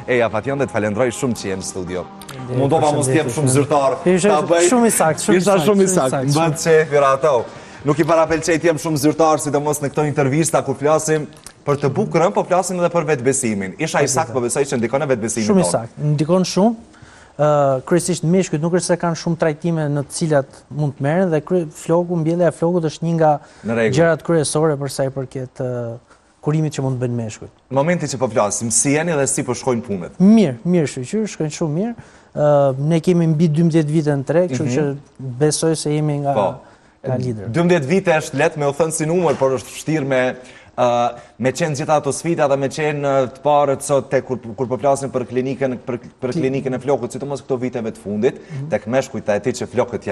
Eja, Fation, dhe të falenderoj shumë që jem në studio. Mundova mos t'jem shumë zyrtar. Shumë i sakt, shumë i sakt. Mbët që fira ato. Nuk i parapelqej t'jem shumë zyrtar, sidomos në këto intervista kur flasim për të bukurën, po flasim edhe për vetbesimin. Isha i sakt, po besoj që ndikon e vetbesimin tonë. Shumë i sakt, ndikon shumë. Kryesisht meshkujt nuk është se kanë shumë trajtime në të cilat mund të merren dhe floku, mbjellja e flokut është një nga gjërat kryesore për sa i përket kurimit që mund të bëjnë meshkujt. Në momentin që po flasim, si jeni dhe si po shkojnë punët? Mirë shoqyr, shkojnë shumë mirë. Ne kemi mbi 12 vite në treg, kështu që besoj se jemi nga lider. 12 vite është lehtë me u thënë si numër, por është vështirë me qenë gjitha ato sfida dhe me qenë të parët sot kur po flasim për klinikën e flokut, sidomos këto viteve të fundit, tek meshkujt e ti që flokët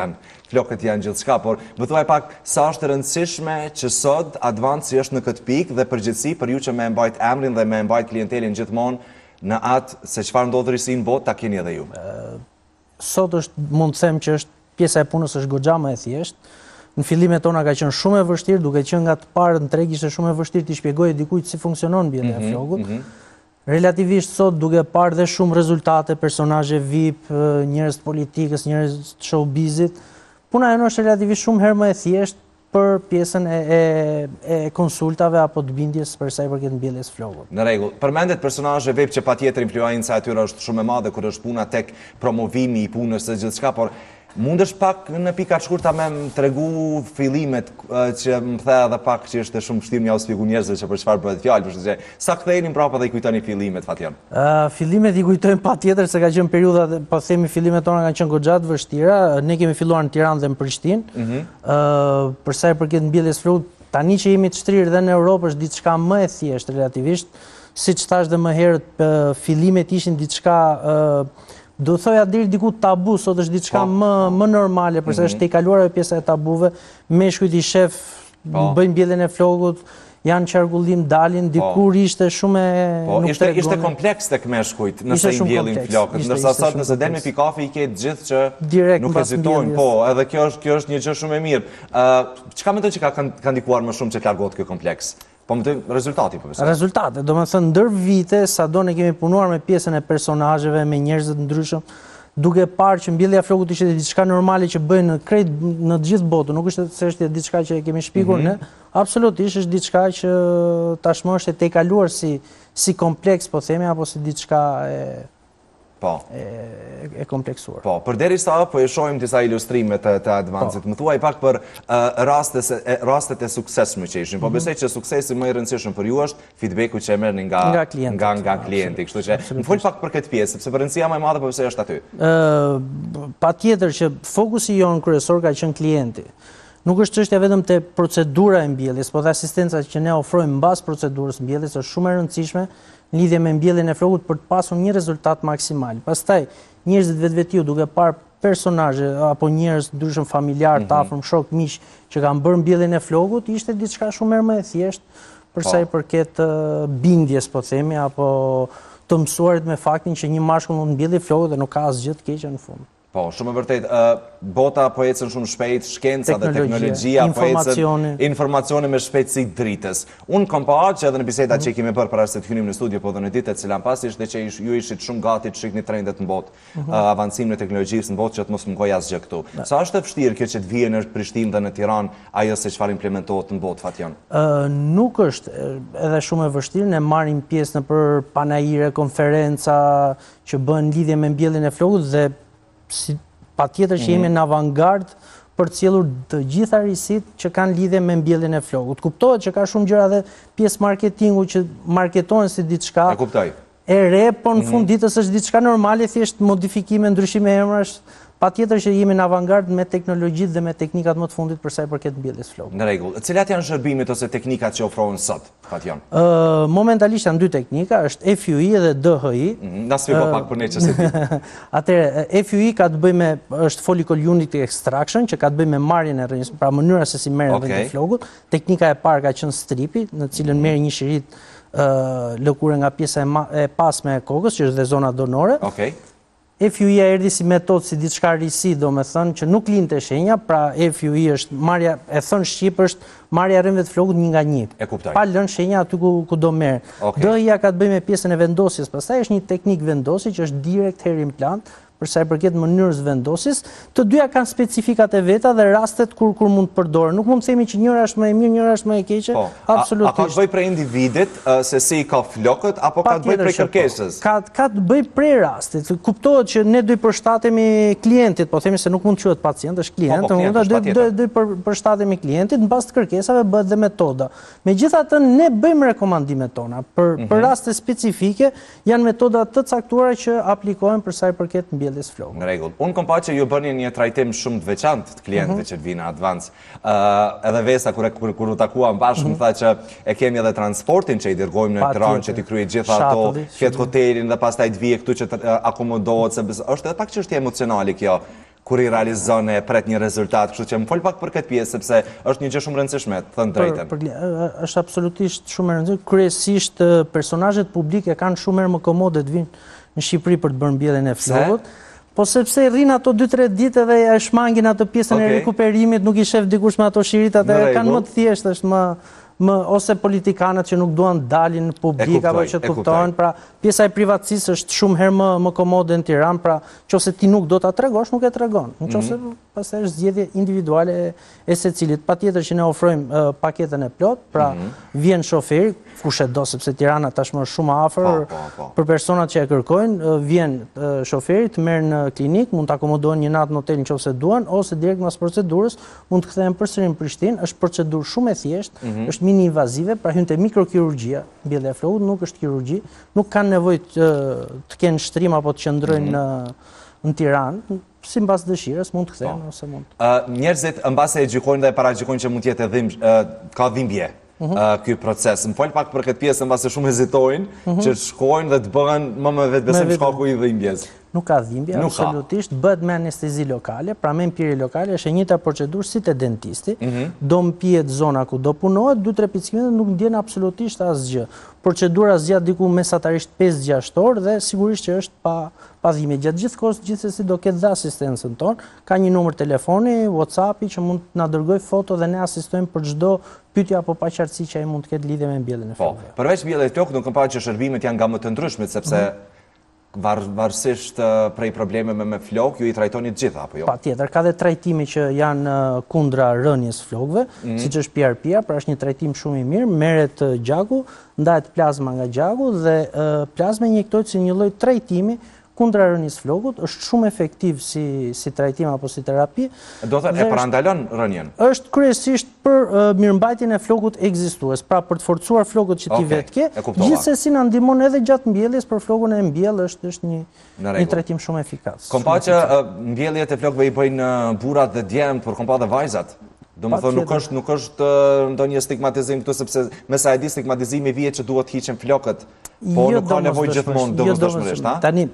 janë gjithçka, por më thuaj pak sa është e rëndësishme që sot Advanci është në këtë pikë dhe përgjithësi për ju që me mbajt emrin dhe me mbajt klientelin gjithmonë në atë se çfarë ndodh risi në botë, ta keni edhe ju. Sot është, mund të them që është pjesa e punës është goxha më e thjeshtë. Në fillimet tona ka qenë shumë e vështirë, duke qenë nga të parë në treg ishte shumë e vështirë t'i shpjegojë dikujt si funksionon mbjellja e flokut. Relativisht sot duke parë dhe shumë rezultate, personazhe VIP, njerëz të politikës, njerëz të showbizit, puna jonë është relativisht shumë herë më e thjeshtë për pjesën e konsultave apo të bindjes për sa i përket mbjelljes flokut. Në rregull. Përmendet personazhe VIP që patjetër influenca e tyre është shumë e madhe kur është puna tek promovimi i punës së gjithçka, por mundesh pak në pika të shkurta me më tregu fillimet që më the edhe pak që është shumë vështirë m'ja u shpjegu njerëzve që për çfarë bëhet fjalë, përshtatje. Sa ktheheni mbrapa dhe i kujtoni fillimet, Fation? Fillimet i kujtojmë patjetër se ka qenë periudha, po themi fillimet tona kanë qenë goxha të vështira. Ne kemi filluar në Tiranë dhe në Prishtinë. Për sa i përket mbjelljes flokut, tani që jemi të shtrirë dhe në Europë është diçka më e thjeshtë relativisht, siç thash dhe më herët, fillimet ishin diçka do thoja deri diku tabu, sot është diçka më normale, përse është e kaluar ajo pjesa e tabuve, meshkujt i shef bëjnë mbjelljen e flokut, janë qarkullim, dalin, dikur ishte shumë nuk tregon. Ishte kompleks tek meshkujt nëse i mbjellin flokët, ndërsa sot nëse del me pikafi i ketë gjithë që nuk hezitojnë, po, edhe kjo është një gjë shumë e mirë. Çka mendoj që ka ndikuar më shumë që të largohet ky kompleks? Po më të rezultati, profesor. Rezultate, do me thënë, ndër vite, sa do ne kemi punuar me pjesën e personazheve, me njerëzit ndryshëm, duke parë që mbjellja e flokut ishte diçka normale që bëjnë në të gjithë botën, nuk është se është diçka që e kemi shpikur ne, absolutisht është diçka që tashmë është e tejkaluar si kompleks, po themi, apo si diçka e kompleksuar. Po, përderisa po e shohim disa ilustrime të Advancit, më thuaj pak për rastet e suksesshme që ishin. Po besoj që suksesi më i rëndësishëm për ju është feedbacku që e merrni nga klienti, kështu që më fol pak për këtë pjesë, sepse rëndësia më e madhe po besoj është aty. Patjetër që fokusi jon kryesor ka qenë klienti. Nuk është çështja vetëm te procedura e mbjelljes, po dhe asistenca që ne ofrojmë mbas procedurës mbjelljes është shumë e rëndësishme në lidhje me mbjelljen e flokut për të pasur një rezultat maksimal. Pastaj, njerëzit vetvetiu duke parë personazhe apo njerëz ndryshëm familjar, të afërm, shok, miq që kanë bërë mbjelljen e flokut, ishte diçka shumë më e thjeshtë për sa i përket bindjes, po themi, apo të mësuarit me faktin që një mashkull mund mbjellë flokut dhe nuk ka asgjë të keqe në fund. Po, shumë e vërtet, bota po ecën shumë shpejt, shkenca dhe teknologjia po ecën informacione me shpejtësi dritës. Unë kom parë që edhe në biseda që i kemi bërë para se të hynim në studio, po dhe në ditët cilan pas ishte që ju ishit shumë gati të shikni trendet në botë, avancimin e teknologjisë në botë që të mos mëngoj asgjë këtu. Sa është e vështirë kjo që të vijë në Prishtinë dhe në Tiranë ajo se çfarë implementohet në botë, Fation? Nuk është edhe shumë e vështirë, ne marrim pjesë në për panajire, konferenca që bën lidhje me mbjelljen e flokut dhe patjetër që jemi në avangard për të sjellur të gjitha risit që kanë lidhje me mbjelljen e flokut. Kuptohet që ka shumë gjëra dhe pjesë marketingu që marketohen si diçka e re, por në fund ditës është diçka normale, thjesht modifikime, ndryshime emrash. Patjetër që jemi në avangard me teknologjitë dhe me teknikat më të fundit për sa i përket mbjelljes flokut. Në rregull. Cilat janë shërbimet ose teknikat që ofrohen sot, Fation? Momentalisht janë dy teknika, është FUI dhe DHI. Na shpjego pak për ne që se di. Atëherë, FUI ka të bëjë me është follicle unit extraction, që ka të bëjë me marrjen e rrënjës, pra mënyra se si merren rrënjët e flokut. Teknika e parë ka qenë stripi, në cilën merr një shirit lëkure nga pjesa e pasme e kokës, që është dhe zona donore. FUI-a erdhi si metodë, si diçka risi, do me thënë që nuk linte shenja, pra FUI është marrja, e thënë shqip është marrja rrëmve të flokut 1 nga 1. E kuptoj. Pa lënë shenja aty ku do merr. DI-a ka të bëjë me pjesën e vendosjes, pastaj është një teknik vendosi që është direct hair implant, për sa i përket mënyrës vendosjes. Të dyja kanë specifikat e veta dhe rastet kur mund të përdoren. Nuk mund të themi që njëra është më e mirë, njëra është më e keqe. Absolutisht. A ka të bëj prej individit se si ka flokët, apo ka të bëj prej kërkesës? Ka të bëj prej rastit. Kuptohet që ne do i përshtatemi klientit, po themi se nuk mund të quhet pacient, është klient, do i përshtatemi klientit, në bazë të kërkesave bëhet dhe metoda. Megjithatë, ne bëjmë rekomandimet tona. Për raste specifike janë metoda të caktuara që aplikohen për sa i përket Në rregull. Unë kom pa që ju bëni një trajtim shumë të veçantë të klientëve që të vinë Advance. Edhe Vesa, kur u takuam bashkë, më tha që e kemi edhe transportin që i dërgojmë në Tiranë, që t'i kryej gjitha ato, fjetë hotelin dhe pastaj të vije këtu që të akomodohet, është edhe pak çështje emocionale kjo, kur i realizon e pret një rezultat, kështu që më fol pak për këtë pjesë, sepse është një gjë shumë rëndësishme, të thënë drejtën. Është absolutisht shumë e rëndësishme. Kryesisht personazhet publike kanë shumë herë më komode të vinë në Shqipëri për të bërë mbjelljen e flokut, po sepse rrin ato 2-3 ditë dhe e shmangin ato pjesën e rikuperimit, nuk i shef dikush me ato shiritat, e kanë më të thjeshtë, është më ose politikanët që nuk duan dalin në publik apo që të kuptojnë, pra pjesa e privatësisë është shumë herë më komode në Tiranë, pra nëse ti nuk do ta tregosh, nuk e tregon. Nëse pastaj është zgjedhje individuale e secilit. Patjetër që ne ofrojmë paketën e plot, pra vjen shoferi, kush e do, sepse Tirana tashmë është shumë afër për personat që e kërkojnë, vjen shoferi të merr në klinik, mund të akomodohen një natë në hotel nëse duan, ose direkt pas procedurës mund të kthehen përsëri në Prishtinë. Është procedurë shumë e thjeshtë, është mini invazive, pra hyn te mikrokirurgjia, mbjellja e flokut nuk është kirurgji, nuk kanë nevojë të kenë shtrim apo të qëndrojnë në Tiranë, si mbas dëshirës mund të kthehen ose mund. Njerëzit mbase e gjykojnë dhe paragjykojnë që mund të jetë ka dhimbje ky proces. Më fol pak për këtë pjesë mbase shumë hezitojnë që shkojnë dhe të bëhen më me vetbesim shkaku i dhimbjes. Nuk ka dhimbje, absolutisht, bëhet me anestezi lokale, pra me mpirje lokale, është e njëjta procedurë si te dentisti, do mpihet zona ku do punohet, 2-3 picëkimet nuk ndjen absolutisht asgjë. Procedura zgjat diku mesatarisht 5-6 orë dhe sigurisht që është pa dhimbje. Gjatë gjithë kohës gjithsesi do ketë dhe asistencën tonë, ka një numër telefoni, WhatsAppi që mund na dërgoj foto dhe ne asistojmë për çdo pyetje apo paqartësi që ai mund të ketë lidhje me mbjelljen e flokëve. Po, përveç mbjelljes e flokut, nuk kam parë që shërbimet janë nga më të ndryshmet, sepse varësisht prej problemeve me flok, ju i trajtoni të gjitha, apo jo? Patjetër, ka dhe trajtime që janë kundra rënies flokëve, siç është PRP-a, pra është një trajtim shumë i mirë, merret gjaku, ndahet plazma nga gjaku dhe plazma injektohet si një lloj trajtimi kundra rënies flokut, është shumë efektiv si trajtim apo si terapi. Do të thënë e parandalon rënien? Është kryesisht për mirëmbajtjen e flokut ekzistues, pra për të forcuar flokut që ti vetë ke, gjithsesi na ndihmon edhe gjatë mbjelljes për flokun e mbjellë, është një trajtim shumë efikas. Kom pa që mbjelljet e flokëve i bëjnë burrat dhe djemt, por kom pa dhe vajzat. Do më thonë, nuk është ndonjë stigmatizim këtu, sepse me sa e di stigmatizimi vihet që duhet hiqen flokët, po nuk ka nevojë gjithmonë domosdoshmërisht, ha? Tani,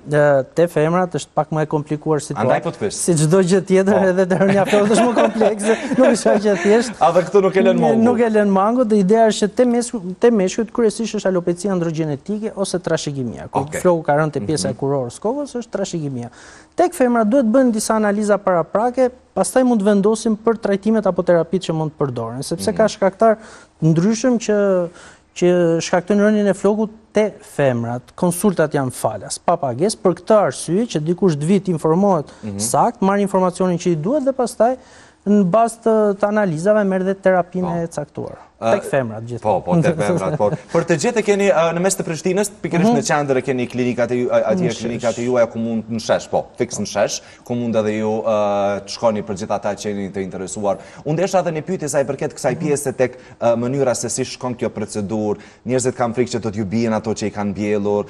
te femrat është pak më e komplikuar situatë. Andaj po të pyes. Si çdo gjë tjetër, edhe te rënia e flokut është më komplekse, nuk është aq e thjeshtë. A dhe këtu nuk e lën mangu? Nuk e lën mangu, dhe ideja është që te meshkujt kryesisht është alopecia androgjenetike ose trashëgimia. Kur floku ka rënë te pjesa e kurorës së kokës, është trashëgimia. Tek femrat duhet bëhen disa analiza paraprake, pastaj mund të vendosim për trajtimet apo terapitë që mund të përdoren, sepse ka shkaktar ndryshëm që shkaktojnë rënien e flokut te femrat. Konsultat janë falas, pa pagesë, për këtë arsye që dikush të vit informohet sakt, marr informacionin që i duhet dhe pastaj në bazë të analizave merr dhe terapinë e caktuar. Tek femrat gjithmonë. Po, tek femrat, po. Për të gjithë keni në mes të Prishtinës, pikërisht në qendër keni klinikat e juaja ku mund në shesh, po, fiks në shesh, ku mund edhe ju të shkoni për gjithë ata që jeni të interesuar. Unë desha edhe një pyetje sa i përket kësaj pjese tek mënyra se si shkon kjo procedurë, njerëzit kanë frikë që do t'ju bien ato që i kanë mbjellur.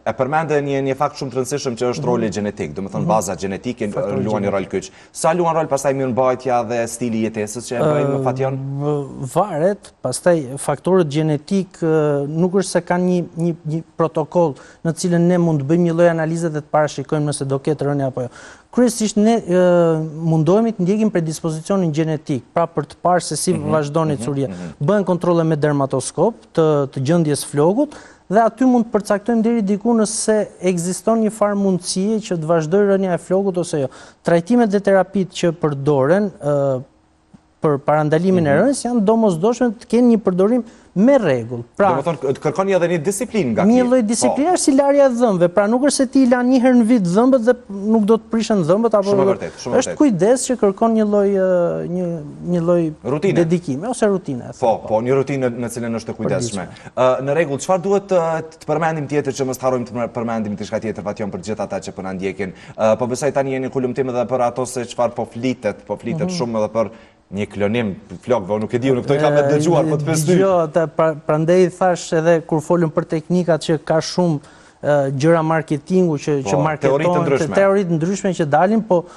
E përmende një fakt shumë të rëndësishëm që është roli gjenetik, do më thënë baza gjenetike luan një rol kyç. Sa luan rol pastaj mirëmbajtja dhe stili jetesës që e bëjnë më fatjon? Varet, pastaj faktorët gjenetik nuk është se kanë një protokoll në cilën ne mund të bëjmë një lloj analize dhe të parashikojmë nëse do ketë rënje apo jo. Kryesisht ne mundohemi të ndjekim predispozicionin gjenetik, pra për të parë se si vazhdon icuria. Bëhen kontrolle me dermatoskop të gjendjes flokut dhe aty mund të përcaktojmë deri diku nëse ekziston një farë mundësie që të vazhdojë rënja e flokut ose jo. Trajtimet dhe terapitë që përdoren për parandalimin e rënies janë domosdoshme të kenë një përdorim me rregull. Pra, domethënë kërkoni edhe një disiplinë nga kjo. Një lloj disipline si larja e dhëmbëve. Pra nuk është se ti lan një herë në vit dhëmbët dhe nuk do të prishën dhëmbët apo shumë vërtet, shumë është kujdes që kërkon një lloj dedikime ose rutine. Po, një rutinë në cilën është e kujdesshme. Në rregull, çfarë duhet të përmendim tjetër që mos të harrojmë të përmendim diçka tjetër patjetër për gjithë ata që po na ndjekin. Po besoj tani jeni kulumtim edhe për ato se çfarë po flitet shumë edhe për një klonim flokëve, nuk e di, unë këto i kam e dëgjuar, po të festyj. Prandaj thash edhe kur folëm për teknikat që ka shumë gjëra marketingu që marketojnë, teoritë ndryshme që dalin, po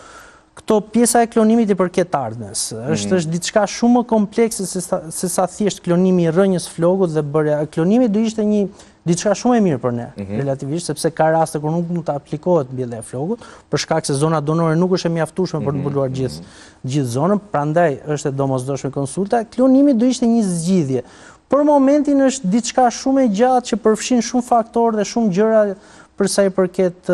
këto pjesa e klonimit i përket ardhmes. Është diçka shumë më komplekse se sa thjesht klonimi i rrënjës flokut dhe bërja. Klonimi do ishte diçka shumë e mirë për ne, relativisht, sepse ka raste kur nuk mund të aplikohet mbjellja e flokut, për shkak se zona donore nuk është e mjaftueshme për të mbuluar gjithë zonën, prandaj është e domosdoshme konsulta. Klonimi do ishte një zgjidhje. Për momentin është diçka shumë e gjatë që përfshin shumë faktorë dhe shumë gjëra për sa i përket,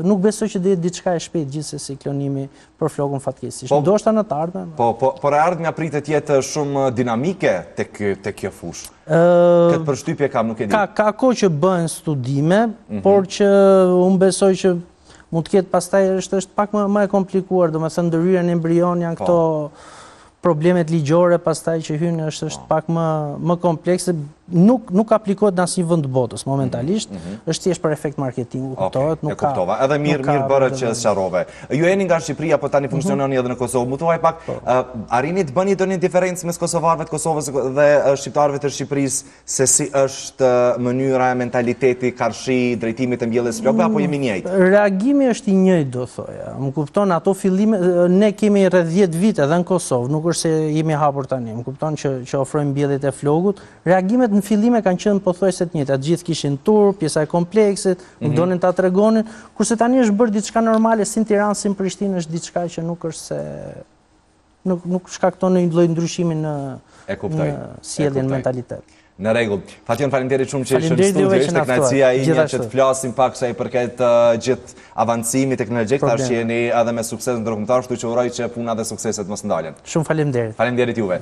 nuk besoj që do jetë diçka e shpejtë gjithsesi klonimi për flokun fatkeqësisht. Ndoshta në të ardhmen. Por e ardhmja pritet jetë shumë dinamike tek kjo fushë. Këtë përshtypje kam, nuk e di. Ka kohë që bëhen studime, por që unë besoj që mund të ketë pastaj është pak më e komplikuar, domethënë ndërhyrja në embrion janë këto problemet ligjore pastaj që hynë është pak më komplekse, nuk aplikohet në asnjë vend të botës momentalisht, është thjesht për efekt marketingu, kuptohet, nuk ka. Kuptova. Edhe mirë bëre që sqarove. Ju jeni nga Shqipëria, po tani funksiononi edhe në Kosovë. Mu thuaj pak, arrini të bëni ndonjë diferencë mes kosovarëve të Kosovës dhe shqiptarëve të Shqipërisë se si është mënyra, mentaliteti, karshi, drejtimi të mbjelljes së flokëve apo jemi njëjtë? Reagimi është i njëjtë, do thoja. Më kupton ato fillime, ne kemi rreth 10 vite edhe në Kosovë, nuk është se jemi hapur tani. Më kupton që ofrojmë mbjelljet e flokut. Reagimet në fillime kanë qenë pothuajse të njëjta. Gjithë kishin turp, pjesa e kompleksit, nuk donin ta tregonin, kurse tani është bërë diçka normale, si në Tiranë, si në Prishtinë, është diçka që nuk është se nuk shkakton një lloj ndryshimi në sjelljen, mentalitet. Në rregull. Fation, faleminderit shumë që ishe në studio, ishte kënaqësia ime që të flasim pak sa i përket gjithë avancimit teknologjik, tash jeni edhe me sukses ndërkombëtar, kështu që uroj që puna dhe sukseset mos ndalen. Shumë faleminderit. Faleminderit juve.